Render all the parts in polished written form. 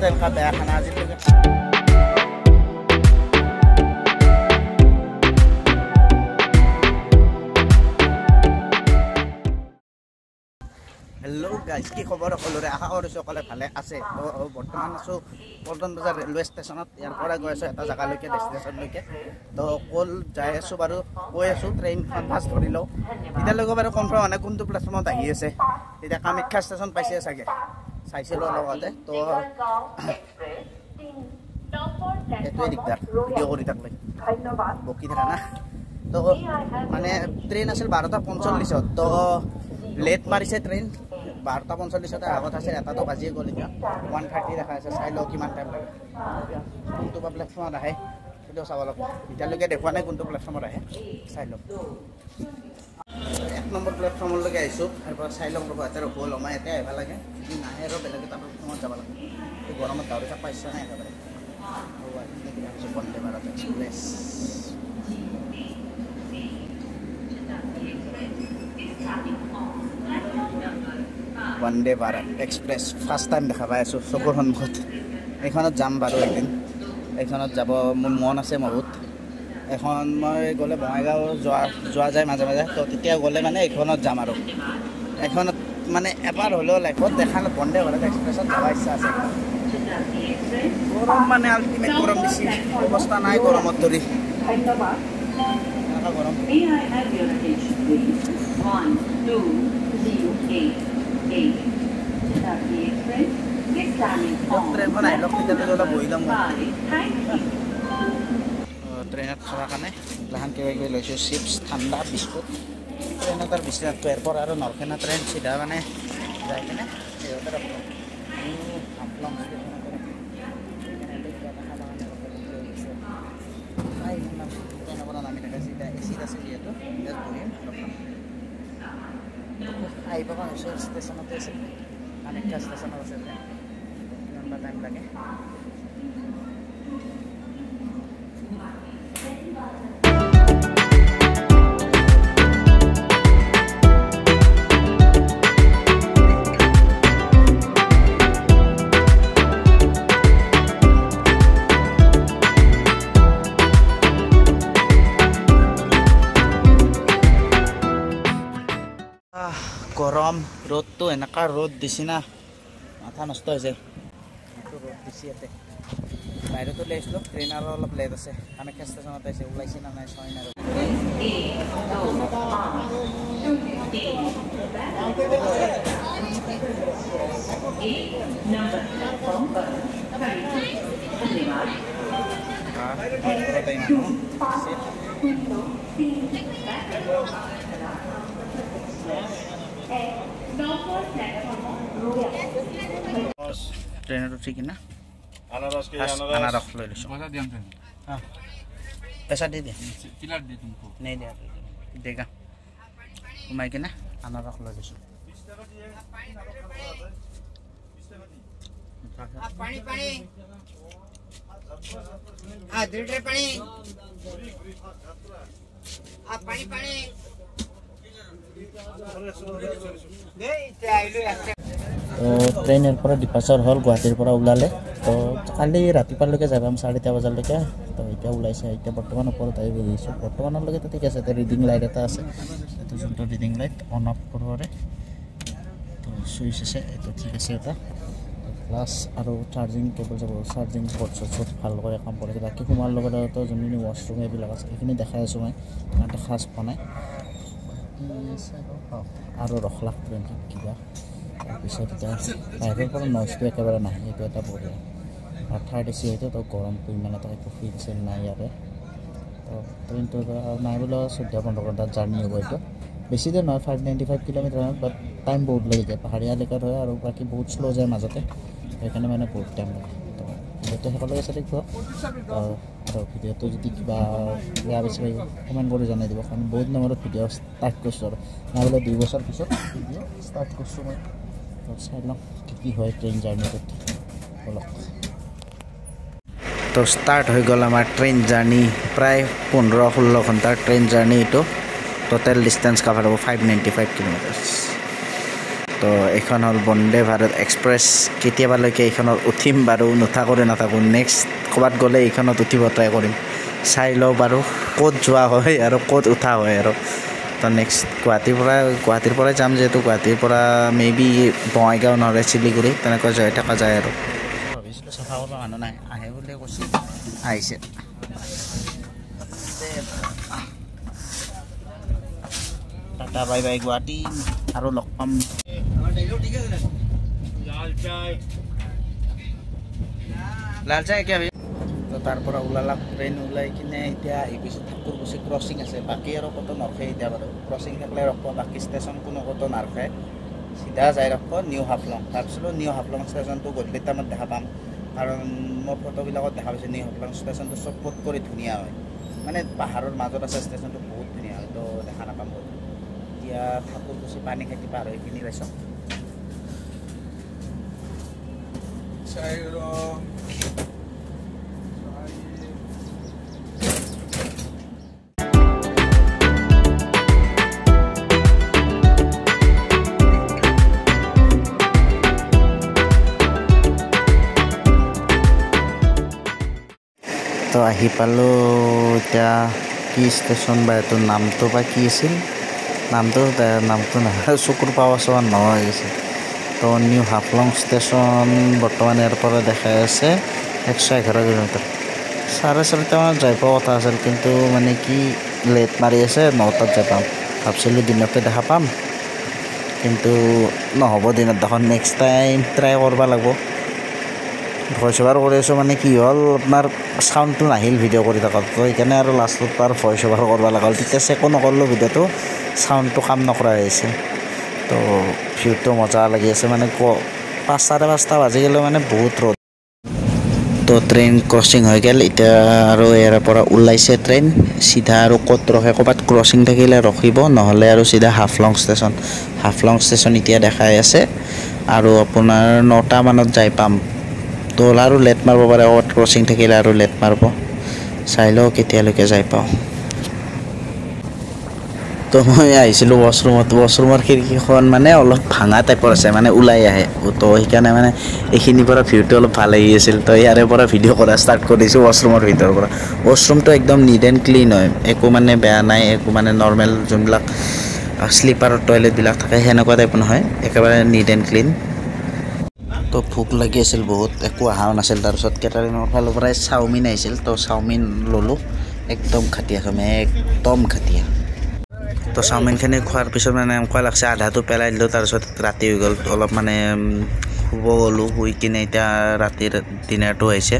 এনেকুৱা বেয়া খানা আজিলৈকে হেল্ল' গাইজ কি খবৰ সকলোৰে আশা কৰিছোঁ সকলোৱে ভালে আছে তো বৰ্তমান আছোঁ পল্টন বজাৰ ৰেলৱে ষ্টেচনত ইয়াৰ পৰা গৈ আছোঁ এটা জেগালৈকে ডেষ্টিনেশ্যনলৈকে তো ক'ল যাই আছোঁ বাৰু গৈ আছোঁ ট্ৰেইনখন ফাৰ্ষ্ট ধৰি লওঁ এতিয়ালৈকে বাৰু কনফাৰ্ম হোৱা নাই কোনটো প্লেটফৰ্মত আহি আছে এতিয়া কামাখ্যা ষ্টেচন পাইছে চাগে চাইছিলোঁ লগতে তো এইটোৱে দিগদাৰ ভিডিঅ' কৰি থাকলে বকি থকা না তো মানে ট্ৰেইন আছিল 12:45 তো লেট মাৰিছে ট্ৰেইন 12:45 আগত আছে এটাতো বাজিয়ে গ'ল এতিয়া 1:30 দেখা আছে চাই লওঁ কিমান টাইম লাগে কোনটো প্লেটফৰ্মত আহে সেইটো চাব লাগিব এতিয়ালৈকে দেখুওৱা নাই কোনটো প্লেটফৰ্মত আহে চাই লওঁ 1 নম্বৰ প্লেটফৰ্মলৈকে আহিছোঁ তাৰপৰা চাই লওঁ ৰ'ব এটা ৰ'ব লমাই এতিয়া আহিব লাগে নাহে আৰু বেলেগ এটা প্লেটফৰ্মত যাব লাগে এই গৰমত দাউৰি থাক পাইছা নাই একেবাৰে Vande Bharat express Vande Bharat express first time দেখা পাই আছোঁ চকুৰ সন্মুখত এইখনত যাম বাৰু এদিন এইখনত যাব মোৰ মন আছে বহুত এখন মই গ'লে বঙাইগাঁও যোৱা যায় মাজে মাজে তো তেতিয়া গ'লে মানে এইখনত যাম আৰু এইখনত মানে এবাৰ হ'লেও লাইফত দেখা বন্দে ভাৰত এক্সপ্ৰেছত যাব ইচ্ছা আছে গৰম মানে আল্টিমেট গৰম দিছে অৱস্থা নাই গৰমত ধৰি এনেকুৱা গৰম ট্ৰেইনখন আহি লওক তেতিয়ালৈকে অলপ বহি ল'ম ট্ৰেইনত খোৱাৰ কাৰণে এইগিলাখান কিবা কিবি লৈছোঁ চিপছ ঠাণ্ডা বিস্কুট ট্ৰেইনত আৰু বিশ্বনাথ এয়াৰপৰ্ট আৰু নৰখেনা ট্ৰেইন চিধা মানে যাই কিনে সিহঁতে হাফলং ট্ৰেইনৰ পৰা নামি থাকে চিধা এচিত আছে যিহেতু বহিম আহি পাব হৈছে ষ্টেচনতে আছে কামাখ্যা ষ্টেচনত আছে কিমান টাইম লাগে গৰম ৰ'দটো এনেকুৱা ৰ'দ দিছে না মাথা নষ্ট হৈছে ৰ'দ দিছে ইয়াতে বাহিৰতো লৈ আহিছিলোঁ ট্ৰেইন আৰু অলপ লেট আছে কামাখ্যা ষ্টেচনত আহিছে ওলাইছে না নাই চোৱাই নাই ট্ৰেইনত উঠি কিনা আনাৰস লৈ লৈছোঁ পেচা দি দিয়া নাই দিয়া দেগা সোমাই কিনা আনাৰস লৈ লৈছোঁ ট্ৰেইনৰ পৰা ডিপাৰ্চাৰ হ'ল গুৱাহাটীৰ পৰা ওলালে তো কালি ৰাতিপুৱালৈকে যাম 4:30 বজালৈকে তো এতিয়া ওলাইছে এতিয়া বৰ্তমান ওপৰত আহি বহিছোঁ বৰ্তমানলৈকে তো ঠিক আছে এতিয়া ৰিডিং লাইট এটা আছে এইটো যোনটো ৰিডিং লাইট অন অফ কৰোঁতে তো চুইচ আছে এইটো ঠিক আছে এটা প্লাছ আৰু চাৰ্জিং কেবল যাব চাৰ্জিং বৰ্ড চব ভালকৈ কাম কৰে বাকী সোমাৰ লগতে যোনখিনি ৱাছৰুম এইবিলাক আছে সেইখিনি দেখাই আছোঁ মই ইমানটা খাজ পোৱা নাই আৰু ৰখলাখ ট্ৰেইনখন কিবা তাৰপিছত এতিয়া বাহিৰৰ পৰা নইজটো একেবাৰে নাহে এইটো এটা বঢ়িয়া আৰু থাৰ্ড এচি হয়তো তো গৰমটো ইমান এটা একো ফিল চিল নাই ইয়াতে তো ট্ৰেইনটো নাই বোলে 14-15 ঘণ্টাত জাৰ্ণি হ'ব এইটো বেছি দেৰি নহয় 595 কিলোমিটাৰ হয় বাট টাইম বহুত লাগি যায় পাহাৰীয়া এলেকাত হয় আৰু বাকী বহুত শ্ল' যায় মাজতে সেইকাৰণে মানে বহুত টাইম লাগে তো ভিডিঅ'টো সকলোকে চাই থাকিব আৰু ভিডিঅ'টো যদি কিবা বেয়া বেছি কমেণ্ট কৰি জনাই দিব কাৰণ বহুত দিনৰ মূৰত ভিডিঅ' ষ্টাৰ্ট কৰিছোঁ আৰু নাই বোলে 2 বছৰ পিছত ভিডিঅ' ষ্টাৰ্ট কৰিছোঁ মই তো চাই লওঁ কি হয় ট্ৰেইন জাৰ্ণিটোত অলপ তো ষ্টাৰ্ট হৈ গ'ল আমাৰ ট্ৰেইন জাৰ্ণি প্ৰায় 15-16 ঘণ্টাৰ ট্ৰেইন জাৰ্ণি এইটো টোটেল ডিষ্টেঞ্চ কাভাৰ হ'ব 595 কিলোমিটাৰ্ছ তো এইখন হ'ল বন্দে ভাৰত এক্সপ্ৰেছ কেতিয়াবালৈকে এইখনত উঠিম বাৰু নুঠা কৰি নাথাকোঁ নেক্সট ক'ৰবাত গ'লে এইখনত উঠিব ট্ৰাই কৰিম চাই লওঁ বাৰু ক'ত যোৱা হয় আৰু ক'ত উঠা হয় আৰু তো নেক্সট গুৱাহাটীৰ পৰাই যাম যিহেতু গুৱাহাটীৰ পৰা মে বি বঙাইগাঁও নহ'লে শিলিগুৰি তেনেকৈ যাই থকা যায় আৰু ভাবিছিলোঁ চাফা কৰিব মানুহ নাই আহে বুলি কৈছে আহিছে টাটা বাই বাই গুৱাহাটী আৰু লগ পাম লাল চাই কি তো তাৰ পৰা ওলালাম ট্ৰেইন ওলাই কিনে এতিয়া আহি গৈছোঁ ঠাকুৰকুছি ক্ৰচিং আছে বাকী আৰু ক'তো নৰখে এতিয়া বাৰু ক্ৰচিং থাকিলে ৰখিব বাকী ষ্টেচন কোনো ক'তো নাৰখে চিধা যাই ৰখিব নিউ হাফলং ভাবিছিলোঁ নিউ হাফলং ষ্টেচনটো গধূলি টাইমত দেখা পাম কাৰণ মই ফটোবিলাকত দেখা পাইছোঁ নিউ হাফলং ষ্টেচনটো চব ক'ত কৰি ধুনীয়া হয় মানে পাহাৰৰ মাজত আছে ষ্টেচনটো বহুত ধুনীয়া হয় তো দেখা নাপাম গ'ল এতিয়া ঠাকুৰকুছি পানী খেতি পাৰ হৈ কিনি পাইছোঁ তো আহি পালোঁ এতিয়া কি ষ্টেচন বা এইটো নামটো বা কি আছিল নামটো নহয় চকুৰ পাৱা চোৱা নোহোৱা গৈছে তো নিউ হাফলং ষ্টেচন বৰ্তমান ইয়াৰ পৰা দেখাই আছে 111 কিলোমিটাৰ 4:30মানত যাই পোৱা কথা আছিল কিন্তু মানে কি লেট মাৰি আছে 9টাত যাই পাম ভাবিছিলোঁ দিনতে দেখা পাম কিন্তু নহ'ব দিনত দেখোন নেক্সট টাইম ট্ৰাই কৰিব লাগিব ভইচ অভাৰ কৰি আছোঁ মানে কি হ'ল আপোনাৰ চাউণ্ডটো নাহিল ভিডিঅ' কৰি থাকোঁ তো সেইকাৰণে আৰু লাষ্টত তাৰ ভইচ অভাৰ কৰিব লগা হ'ল তেতিয়া চেকো নকৰিলোঁ ভিডিঅ'টো চাউণ্ডটো কাম নকৰা হৈছে তো ভিউটো মজা লাগি আছে মানে 5:30 বাজি গ'লে মানে বহুত ৰ'দ তো ট্ৰেইন ক্ৰচিং হৈ গ'ল এতিয়া আৰু ইয়াৰ পৰা ওলাইছে ট্ৰেইন চিধা আৰু ক'ত ৰখে ক'ৰবাত ক্ৰচিং থাকিলে ৰখিব নহ'লে আৰু চিধা হাফলং ষ্টেচন এতিয়া দেখাই আছে আৰু আপোনাৰ 9টা মানত যাই পাম তো আৰু লেট মাৰিব পাৰে ক'ৰবাত ক্ৰচিং থাকিলে আৰু লেট মাৰিব চাই লওঁ কেতিয়ালৈকে যাই পাওঁ তো মই আহিছিলোঁ ৱাছৰুমৰ খিৰিকীখন মানে অলপ ভাঙা টাইপৰ আছে মানে ওলাই আহে তো সেইকাৰণে মানে এইখিনিৰ পৰা ভিউটো অলপ ভাল আহি আছিল তো ইয়াৰে পৰা ভিডিঅ' কৰা ষ্টাৰ্ট কৰিছোঁ ৱাছৰুমৰ ভিতৰৰ পৰা ৱাছৰুমটো একদম নিট এণ্ড ক্লিন হয় একো মানে বেয়া নাই একো মানে নৰ্মেল যোনবিলাক শ্লিপাৰৰ টয়লেটবিলাক থাকে সেনেকুৱা টাইপ নহয় একেবাৰে নিট এণ্ড ক্লিন তো ভোক লাগি আছিল বহুত একো অহাও নাছিল তাৰপিছত কেটাৰিঙৰ ফালৰ পৰাই চাওমিন আহিছিল তো চাওমিন ল'লোঁ একদম খাটিয়া তো চাওমিনখিনি খোৱাৰ পিছত মানে এনেকুৱা লাগছে আধাটো পেলাই দিলোঁ তাৰপিছত ৰাতি হৈ গ'ল অলপ মানে শুব গ'লোঁ শুই কিনে এতিয়া ৰাতিৰ ডিনাৰটো আহিছে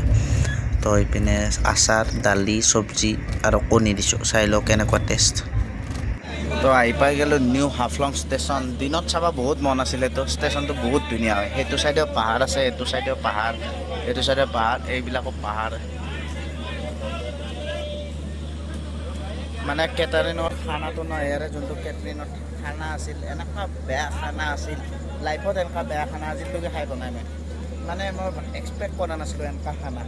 তো এইপিনে আচাৰ দালি চব্জি আৰু কণী দিছোঁ চাই লওঁ কেনেকুৱা টেষ্ট তো আহি পাই গ'লোঁ নিউ হাফলং ষ্টেচন দিনত চাব বহুত মন আছিলে তো ষ্টেচনটো বহুত ধুনীয়া হয় সেইটো চাইডেও পাহাৰ আছে এইটো চাইডেও পাহাৰ এইবিলাকো পাহাৰ মানে কেটাৰিঙৰ খানাটো নহয় ইয়াৰে যোনটো কেটাৰিঙৰ খানা আছিল এনেকুৱা বেয়া খানা আছিল লাইফত এনেকুৱা বেয়া খানা আজিলৈকে খাই পোৱা নাই মানে মই এক্সপেক্ট কৰা নাছিলোঁ এনেকুৱা খানা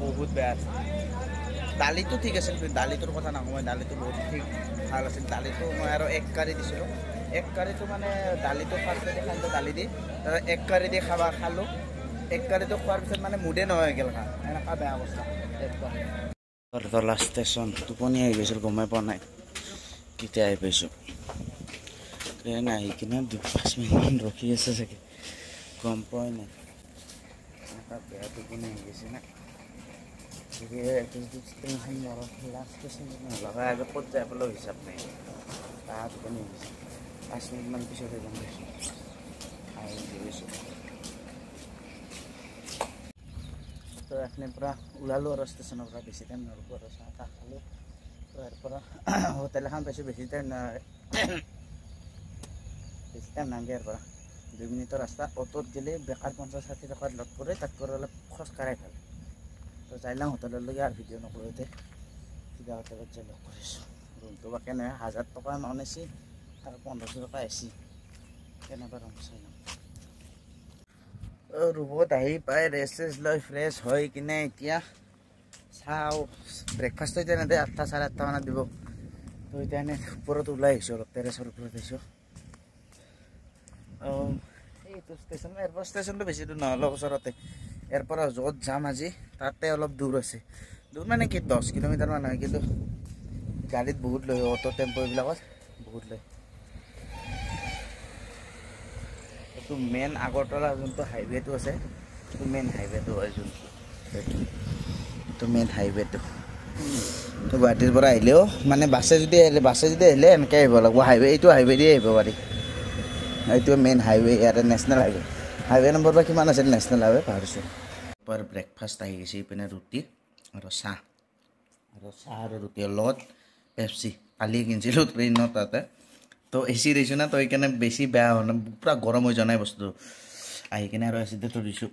বহুত বেয়া আছিল দালিটো ঠিক আছিল কিন্তু দালিটোৰ কথা নকওঁ মই দালিটো বহুত ঠিক ভাল আছিল দালিটো মই আৰু 1 কাৰী দিছিলোঁ 1 কাৰীটো মানে দালিটো ফাৰ্ষ্টতে খালোঁ দালি দি তাৰপিছত 1 কাৰী দি খালোঁ 1 কাৰীটো খোৱাৰ পিছত মানে মুডে নহয় গ'ল এনেকুৱা বেয়া অৱস্থা বৰতলা ষ্টেচন টোপনি আহি গৈছিল গমেই পোৱা নাই কেতিয়া আহি পাইছোঁ ট্ৰেইন আহি কিনে 2-5 মিনিটমান ৰখি আছে চাগে গম পোৱাই নাই এনেকুৱা বেয়া টোপনি আহি গৈছে না লাষ্ট ষ্টেচন লগা আগত ক'ত যাই পেলাই হিচাপ নাই তাত টোপনি আহি গৈছে 5 মিনিটমান পিছতে গম পাইছোঁ আহি গৈছোঁ তো এখিনিৰ পৰা ওলালোঁ আৰু ষ্টেচনৰ পৰা বেছি টাইম নৰখোঁ আৰু চাহ তাহ খালোঁ তো ইয়াৰ পৰা হোটেল এখন পাইছোঁ বেছি টাইম নাগে ইয়াৰ পৰা 2 মিনিটৰ ৰাস্তা অ'টোত গ'লে বেকাৰ 50-60 টকাত লগ কৰে তাতকৈ অলপ খোজকাঢ়াই ভাল তো যাই লওঁ হোটেললৈকে আৰু ভিডিঅ' নকৰোঁতে কিবা হোটেলত যাই লগ কৰিছোঁ ৰুমটো বা কেনে 1000 টকা নন এচি আৰু 1500 টকা এচি কেনেকুৱা ৰুম চাই লওঁ ৰুমত আহি পাই ৰেষ্ট লৈ ফ্ৰেছ হৈ কিনে এতিয়া চাওঁ ব্ৰেকফাষ্টটো এতিয়া নেদে 8-8:30 মানত দিব তো এতিয়া এনেই ওপৰত ওলাই আহিছোঁ অলপ টেৰেছৰ ওপৰত আহিছোঁ এইটো ষ্টেচন এয়াৰপৰ্ট ষ্টেচনটো বেছি দূৰ নহয় অলপ ওচৰতে ইয়াৰ পৰা য'ত যাম আজি তাতে অলপ দূৰ আছে দূৰ মানে কি 10 কিলোমিটাৰমান হয় কিন্তু গাড়ীত বহুত লয় অটো টেম্পো এইবিলাকত বহুত লয় এইটো মেইন আগৰতলা যোনটো হাইৱেটো আছে এইটো মেইন হাইৱেটো হয় যোনটো এইটো মেইন হাইৱেটো তো গুৱাহাটীৰ পৰা আহিলেও মানে বাছে যদি আহিলে এনেকৈ আহিব লাগিব হাইৱে এইটো হাইৱে দিয়ে আহিব পাৰি এইটো মেইন হাইৱে ইয়াতে নেশ্যনেল হাইৱে নম্বৰ বা কিমান আছিল নেশ্যনেল হাইৱে পাহৰিছোঁ পৰ ব্ৰেকফাষ্ট আহি গৈছে ইপিনে ৰুটি আৰু চাহ আৰু ৰুটিৰ লগত পেপচি কালি কিনিছিলোঁ ট্ৰেইনত তাতে তো এচি দিছোঁ না তো সেইকাৰণে বেছি বেয়া হোৱা নাই পূৰা গৰম হৈ যোৱা নাই বস্তুটো আহি কিনে আৰু এচিতে থৈ দিছোঁ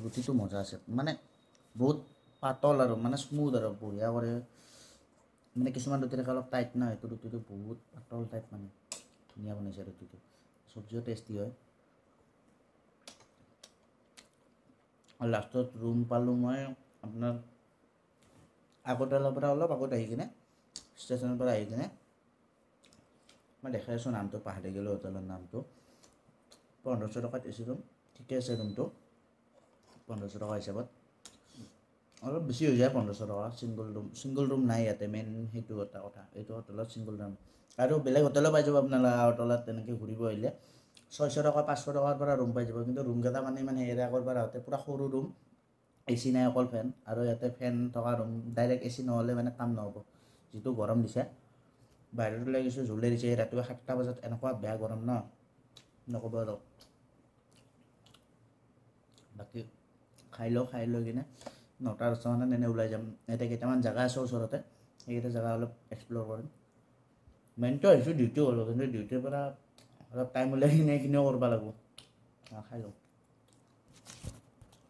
ৰুটিটো মজা আছে মানে বহুত পাতল আৰু মানে স্মুথ আৰু বঢ়িয়া কৰে মানে কিছুমান ৰুটি অলপ টাইট ন এইটো ৰুটিটো বহুত পাতল টাইপ মানে ধুনীয়া বনাইছে ৰুটিটো চব্জিও টেষ্টি হয় আৰু লাষ্টত ৰুম পালোঁ মই আপোনাৰ আগৰতলাৰ পৰা অলপ আগত আহি কিনে ষ্টেচনৰ পৰা আহি কিনে মই দেখাই আছোঁ নামটো পাহৰি গ'লোঁ হোটেলৰ নামটো 1500 টকাত এচি ৰুম ঠিকে আছে ৰুমটো 1500 টকা হিচাপত অলপ বেছি হৈ যায় 1500 টকা ছিংগল ৰুম নাই ইয়াতে মেইন সেইটো এটা কথা এইটো হোটেলত ছিংগল ৰুম আৰু বেলেগ হোটেলো পাই যাব আপোনালোকে হোটেলত তেনেকৈ ঘূৰিব আহিলে 600 টকা 500 টকাৰ পৰা ৰুম পাই যাব কিন্তু ৰুমকেইটা মানে ইমান হেৰি আগৰ পৰা হওঁতে পূৰা সৰু ৰুম এচি নাই অকল ফেন আৰু ইয়াতে ফেন থকা ৰুম ডাইৰেক্ট এচি নহ'লে মানে কাম নহ'ব যিটো গৰম দিছে বাহিৰত ওলাই গৈছোঁ জুলে দিছে ৰাতিপুৱা 7টা বজাত এনেকুৱা বেয়া গৰম ন নক'ব আৰু বাকী খাই লৈ কিনে 9টা 10টা মানত এনে ওলাই যাম ইয়াতে কেইটামান জেগা আছে ওচৰতে সেইকেইটা জেগা অলপ এক্সপ্ল'ৰ কৰিম মেইনটো আহিছোঁ ডিউটি কৰিব কিন্তু ডিউটিৰ পৰা অলপ টাইম ওলাই কিনে এইখিনিও কৰিব লাগিব খাই লওঁ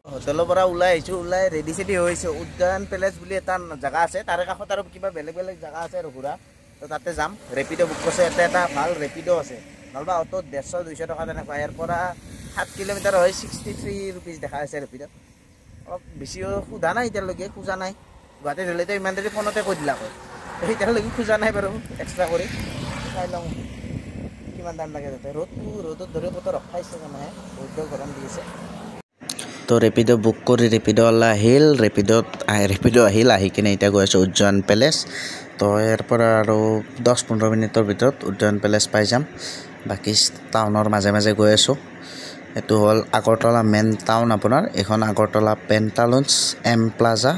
হোটেলৰ পৰা ওলাই আহিছোঁ ওলাই ৰেডি চেডি হৈছোঁ উদ্যান পেলেচ বুলি এটা জেগা আছে তাৰে কাষত আৰু কিবা বেলেগ জেগা আছে আৰু ঘূৰা তো তাতে যাম ৰেপিড' বুক কৰিছে ইয়াতে এটা ভাল ৰেপিড' আছে নহ'বা অ'টোত 150-200 টকা তেনেকুৱা ইয়াৰ পৰা 7 কিলোমিটাৰ হয় 63 ৰুপিজ দেখা আছে ৰেপিড'ত অলপ বেছি সোধা নাই এতিয়ালৈকে খোজা নাই গুৱাহাটীত হ'লেতো ইমান দেৰি ফোনতে কৈ দিলা হয় এতিয়ালৈকে খোজা নাই বাৰু এক্সট্ৰা কৰি চাই লওঁ কিমান দাম লাগে তাতে ৰ'দত ধৰি ক'তো ৰখাইছে মানে বহুত গৰম দি আছে তো ৰেপিড' বুক কৰি ৰেপিড'ৱালা আহিল ৰেপিড' আহিল আহি কিনে এতিয়া গৈ আছোঁ উজ্জয়ন পেলেচ তো ইয়াৰ পৰা আৰু 10-15 মিনিটৰ ভিতৰত উজ্জয়ন পেলেচ পাই যাম বাকী টাউনৰ মাজে মাজে গৈ আছোঁ এইটো হ'ল আগৰতলা মেইন টাউন আপোনাৰ এইখন আগৰতলা পেণ্টালুঞ্চ এম প্লাজা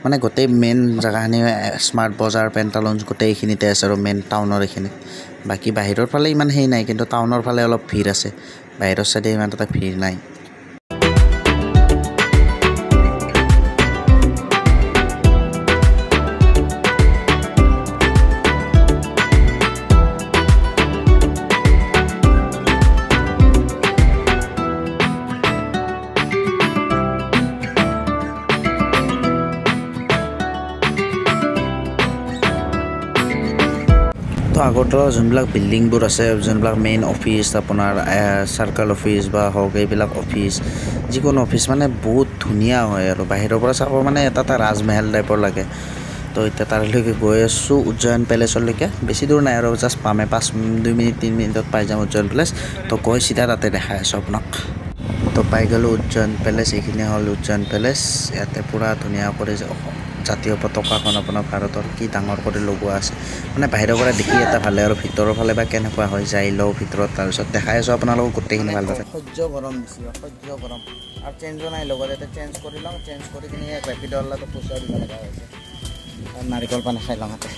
মানে গোটেই মেইন জেগাখিনি স্মাৰ্ট বজাৰ পেণ্টালুঞ্চ গোটেই এইখিনিতে আছে আৰু মেইন টাউনৰ এইখিনি বাকী বাহিৰৰ ফালে ইমান হেৰি নাই কিন্তু টাউনৰ ফালে অলপ ভিৰ আছে বাহিৰৰ চাইডে ইমান এটা ভিৰ নাই আগৰতলা যোনবিলাক বিল্ডিংবোৰ আছে যোনবিলাক মেইন অফিচ আপোনাৰ চাৰ্কল অফিচ বা হওক এইবিলাক অফিচ যিকোনো অফিচ মানে বহুত ধুনীয়া হয় আৰু বাহিৰৰ পৰা চাব মানে এটা ৰাজমহল টাইপৰ লাগে তো এতিয়া তালৈকে গৈ আছোঁ উজ্জয়ন পেলেচলৈকে বেছি দূৰ নাই আৰু জাষ্ট পামে 2 মিনিট 3 মিনিটত পাই যাম উজ্জয়ন পেলেচ তো গৈ চিধা তাতে দেখাই আছোঁ আপোনাক তো পাই গ'লোঁ উজ্জয়ন পেলেচ এইখিনি হ'ল উজ্জয়ন পেলেচ ইয়াতে পূৰা ধুনীয়া কৰি জাতীয় পতাকাখন আপোনাৰ ভাৰতৰ কি ডাঙৰ কৰি লগোৱা আছে মানে বাহিৰৰ পৰা দেখি এটা ভালে আৰু ভিতৰৰ ফালে বা কেনেকুৱা হয় যাই লওঁ ভিতৰত তাৰপিছত দেখাই আছোঁ আপোনালোকক গোটেইখিনি ভালদৰে সহ্য গৰম দিছে সহ্য গৰম আৰু চেঞ্জো নাই লগত এটা চেঞ্জ কৰি লওঁ চেঞ্জ কৰি কিনে ৰেপিড'ৱালাটো পইচা দিব লগা হৈছে আৰু নাৰিকল পানী খাই লওঁ তাতে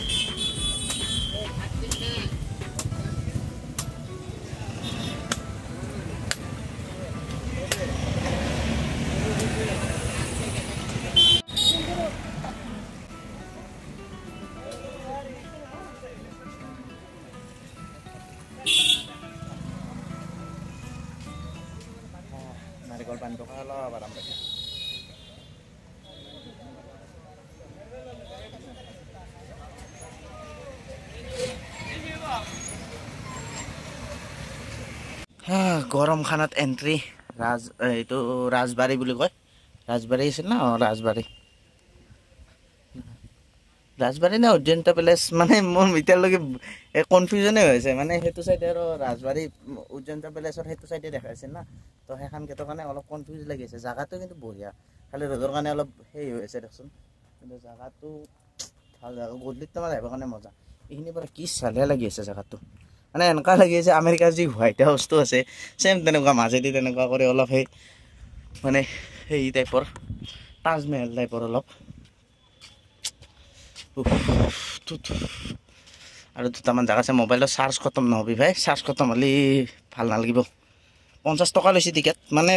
নাৰিকল পানীটো খাই অলপ আৰাম পাইছে গৰম খানাত এণ্ট্ৰি এইটো ৰাজবাৰী বুলি কয় ৰাজবাৰী আছিল ন ৰাজবাৰী ৰাজবাৰী নে অজন্তা পেলেচ মানে মোৰ এতিয়ালৈকে কনফিউজনে হৈছে মানে সেইটো চাইডে আৰু ৰাজবাৰী অজন্তা পেলেচৰ সেইটো চাইডে দেখাইছে না তো সেইখন গেটৰ কাৰণে অলপ কনফিউজ লাগি আছে জাগাটো কিন্তু বঢ়িয়া খালি ৰ'দৰ কাৰণে অলপ হেৰি হৈ আছে দেখোন কিন্তু জাগাটো ভাল জাগা গধূলিত তোমাৰ আহিবৰ কাৰণে মজা এইখিনিৰ পৰা কি চালিয়া লাগি আছে জাগাটো মানে এনেকুৱা লাগি আছে আমেৰিকাৰ যি হোৱাইট হাউচটো আছে চেম তেনেকুৱা মাজেদি তেনেকুৱা কৰি অলপ সেই মানে সেই টাইপৰ তাজমহল টাইপৰ অলপ আৰু দুটামান জাগা আছে মোবাইলৰ চাৰ্জ খতম নহবি ভাই চাৰ্জ খতম হ'লে ভাল নালাগিব 50 টকা লৈছে টিকেট মানে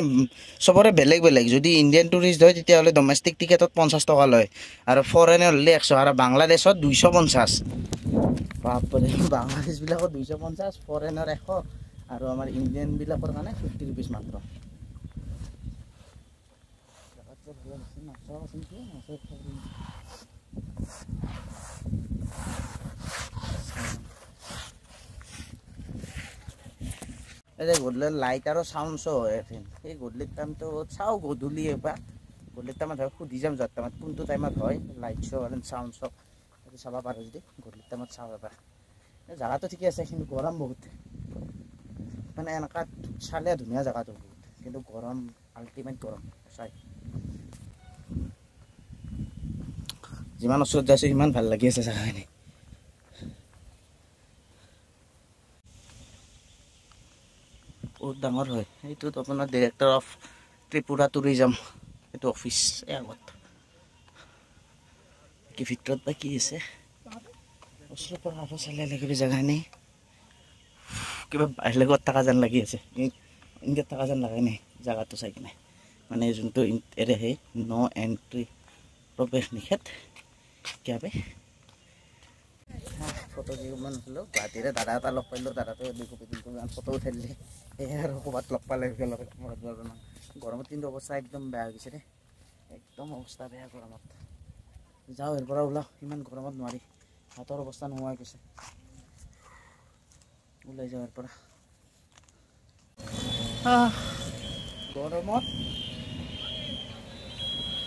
চবৰে বেলেগ বেলেগ যদি ইণ্ডিয়ান টুৰিষ্ট হয় তেতিয়াহ'লে ডমেষ্টিক টিকেটত 50 টকা লয় আৰু ফৰেনাৰ হ'লে 100 আৰু বাংলাদেশত 250 বাপৰে বাংলাদেশবিলাকত 250 ফৰেনাৰ 100 আৰু আমাৰ ইণ্ডিয়ানবিলাকৰ কাৰণে 50 रुपीस মাত্ৰ এই গধূলি লাইট আৰু চাউণ্ড শ্ব' হয় এই গধূলিৰ টাইমটো চাওঁ গধূলি এবাৰ গধূলিৰ টাইমত হয় সুধি যাম যোৱাৰ টাইমত কোনটো টাইমত হয় লাইট শ্ব' আৰু চাউণ্ড শ্ব' সেইটো চাব পাৰোঁ যদি গধূলিৰ টাইমত চাওঁ এবাৰ এই জাগাটো ঠিকে আছে কিন্তু গৰম বহুত মানে এনেকুৱা চালে ধুনীয়া জাগাটো বহুত কিন্তু গৰম আল্টিমেট গৰম চাই যিমান ওচৰত যাইছোঁ সিমান ভাল লাগি আছে জাগাখিনি বহুত ডাঙৰ হয় এইটোত আপোনাৰ ডিৰেক্টৰ অফ ত্ৰিপুৰা টুৰিজম এইটো অফিচ আগত কি ভিতৰত বা কি আছে ওচৰৰ পৰা আৰু চালে লাগিব জাগাখিনি কিবা বেলেগত থকা যেন লাগি আছে ইণ্ডিয়াত থকা যেন লাগে নাই জাগাটো চাই কিনে মানে যোনটো এৰে সেই ন' এণ্ট্ৰি প্ৰৱেশ নিষেধ কিয়াবে ফটো যিমান উঠিলোঁ গুৱাহাটীৰে দাদা এটা লগ পালোঁ দাদাটোৱে 2 কপি 3 কপি ফটো উঠাই দিলে সেয়ে আৰু ক'ৰবাত লগ পালে একেলগে গৰমত কিন্তু অৱস্থা একদম বেয়া হৈ গৈছে দেই একদম অৱস্থা বেয়া গৰমত যাওঁ ইয়াৰ পৰা ওলাওঁ ইমান গৰমত নোৱাৰি হাতৰ অৱস্থা নোহোৱা হৈ গৈছে ওলাই যাওঁ ইয়াৰ পৰা গৰমত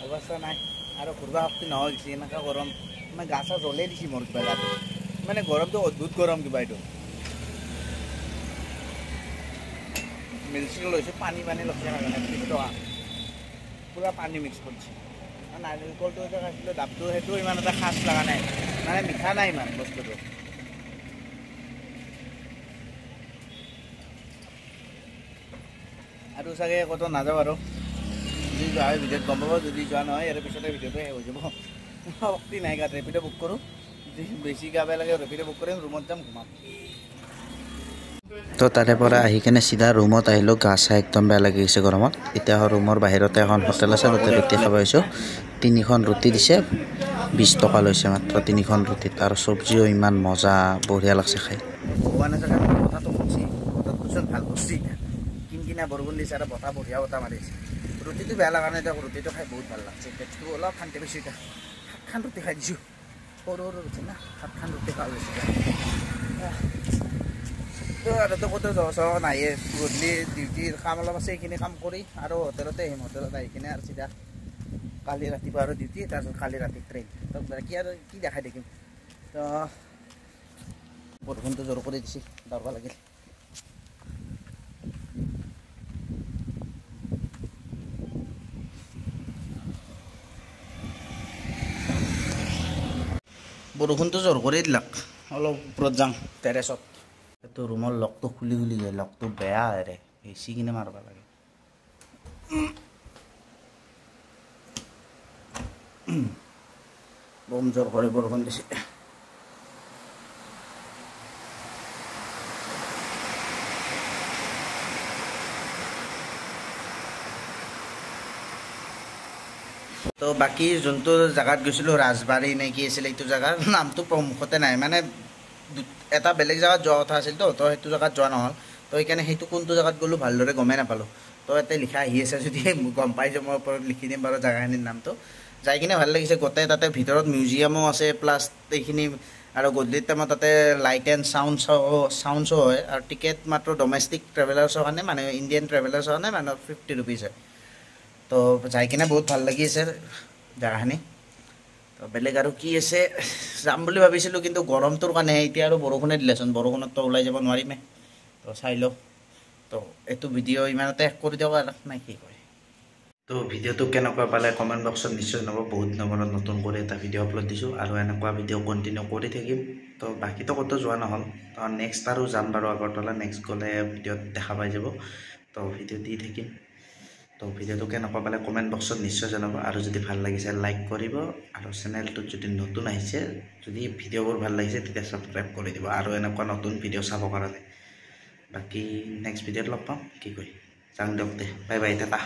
অৱস্থা নাই আৰু ঘূৰিব শক্তি নহয় গৈছে এনেকুৱা গৰম মানে গা চা জ্বলেই দিছে মোৰ কিবা গাটো মানে গৰমটো অদ্ভুত গৰম কিবা এইটো মিল্ক লৈছোঁ পানী লৈছে নাজানে 30 টকা পুৰা পানী মিক্স কৰিছে নাৰিকলটো এটা খাইছিলোঁ দাবটো সেইটো ইমান এটা খাচ লগা নাই মানে মিঠা নাই ইমান বস্তুটো আৰু চাগে ক'তো নাযাওঁ আৰু যদি যোৱা হয় ভিডিঅ'ত গম পাব যদি যোৱা নহয় ইয়াৰ পিছতে ভিডিঅ'টো শেষ হৈ যাব শক্তি নাই গাত ৰেপিডো বুক কৰোঁ যদি বেছি গা বেয়া লাগে ৰেপিডো বুক কৰিম ৰুমত যাম ঘুমাম তো তাৰে পৰা আহি কেনে চিধা ৰুমত আহিলোঁ গা চা একদম বেয়া লাগি গৈছে গৰমত এতিয়া ৰুমৰ বাহিৰতে এখন হোটেল আছে তাতে ৰুটি খাব আহিছোঁ 3খন ৰুটি দিছে 20 টকা লৈছে মাত্ৰ 3খন ৰুটিত আৰু চব্জিও ইমান মজা বঢ়িয়া লাগছে খাই ভগৱানে চাগে কথাটো কৈছে কথাটো ভাল কৰিছে কিনকিনা বৰষুণ দিছে আৰু বতাহ বঢ়িয়া বতাহ মাৰিছে ৰুটিটো বেয়া লগা নাই এতিয়া ৰুটিটো খাই বহুত ভাল লাগছে পেটটো অলপ শান্তি পাইছোঁ এতিয়া 7খন ৰুটি খাই দিছোঁ সৰু ৰুটি না 7খন ৰুটি খাই গৈছোঁ আৰু ক'তো যোৱা নাহে গধূলি ডিউটিৰ কাম অলপ আছে এইখিনি কাম কৰি আৰু হোটেলতে আহিম হোটেলত আহি কিনে আৰু চিধা কালি ৰাতিপুৱা আৰু ডিউটি তাৰপিছত কালি ৰাতি ট্ৰেইন তো বাকী আৰু কি দেখাই থাকিম তো বৰষুণটো জোৰ কৰি দিছে দৌৰিব লাগিল বৰষুণটো জোৰ কৰি দিলাক অলপ ওপৰত যাম টেৰেছত এইটো ৰুমৰ লকটো খুলি যায় লকটো বেয়া হেৰে বেছি কিনে মাৰিব লাগে বম জোৰ কৰি বৰষুণ দিছে তো বাকী যোনটো জাগাত গৈছিলোঁ ৰাজবাৰী নে কি আছিলে এইটো জাগাৰ নামটো মুখতে নাই মানে এটা বেলেগ জাগাত যোৱা কথা আছিল তো সেইটো জাগাত যোৱা নহ'ল তো সেইকাৰণে সেইটো কোনটো জাগাত গ'লোঁ ভালদৰে গমেই নাপালোঁ তো ইয়াতে লিখা আহি আছে যদি গম পাইছোঁ মই ওপৰত লিখি দিম বাৰু জাগাখিনিৰ নামটো যাই কিনে ভাল লাগিছে গোটেই তাতে ভিতৰত মিউজিয়ামো আছে প্লাছ এইখিনি আৰু গধূলিৰ টাইমত তাতে লাইট এণ্ড চাউণ্ড শ্ব' হয় আৰু টিকেট মাত্ৰ ডমেষ্টিক ট্ৰেভেলাৰ্ছৰ কাৰণে মানে ইণ্ডিয়ান ট্ৰেভেলাৰ্ছৰ কাৰণে মানুহক 50 रुपीस হয় তো যাই কিনে বহুত ভাল লাগিছে জাগাখিনি তো বেলেগ আৰু কি আছে যাম বুলি ভাবিছিলোঁ কিন্তু গৰমটোৰ কাৰণে এতিয়া আৰু বৰষুণে দিলেচোন বৰষুণততো ওলাই যাব নোৱাৰিমে তো চাই লওঁ তো এইটো ভিডিঅ' ইমানতে শেষ কৰি দিয়ক আৰু নাই কি কয় তো ভিডিঅ'টো কেনেকুৱা পালে কমেণ্ট বক্সত নিশ্চয় জনাব বহুত নম্বৰত নতুন কৰি এটা ভিডিঅ' আপলোড দিছোঁ আৰু এনেকুৱা ভিডিঅ' কণ্টিনিউ কৰি থাকিম তো বাকীতো ক'তো যোৱা নহ'ল তো নেক্সট আৰু যাম বাৰু আগৰতলা নেক্সট গ'লে ভিডিঅ'ত দেখা পাই যাব তো ভিডিঅ' দি থাকিম তো ভিডিঅ'টো কেনেকুৱা পালে কমেণ্ট বক্সত নিশ্চয় জনাব আৰু যদি ভাল লাগিছে লাইক কৰিব আৰু চেনেলটোত যদি নতুন আহিছে যদি ভিডিঅ'বোৰ ভাল লাগিছে তেতিয়া ছাবস্ক্ৰাইব কৰি দিব আৰু এনেকুৱা নতুন ভিডিঅ' চাব কাৰণে বাকি নেক্সট ভিডিঅ'ত লগ পাম কি কয় যাওঁ দিয়ক দে বাই বাই টাটা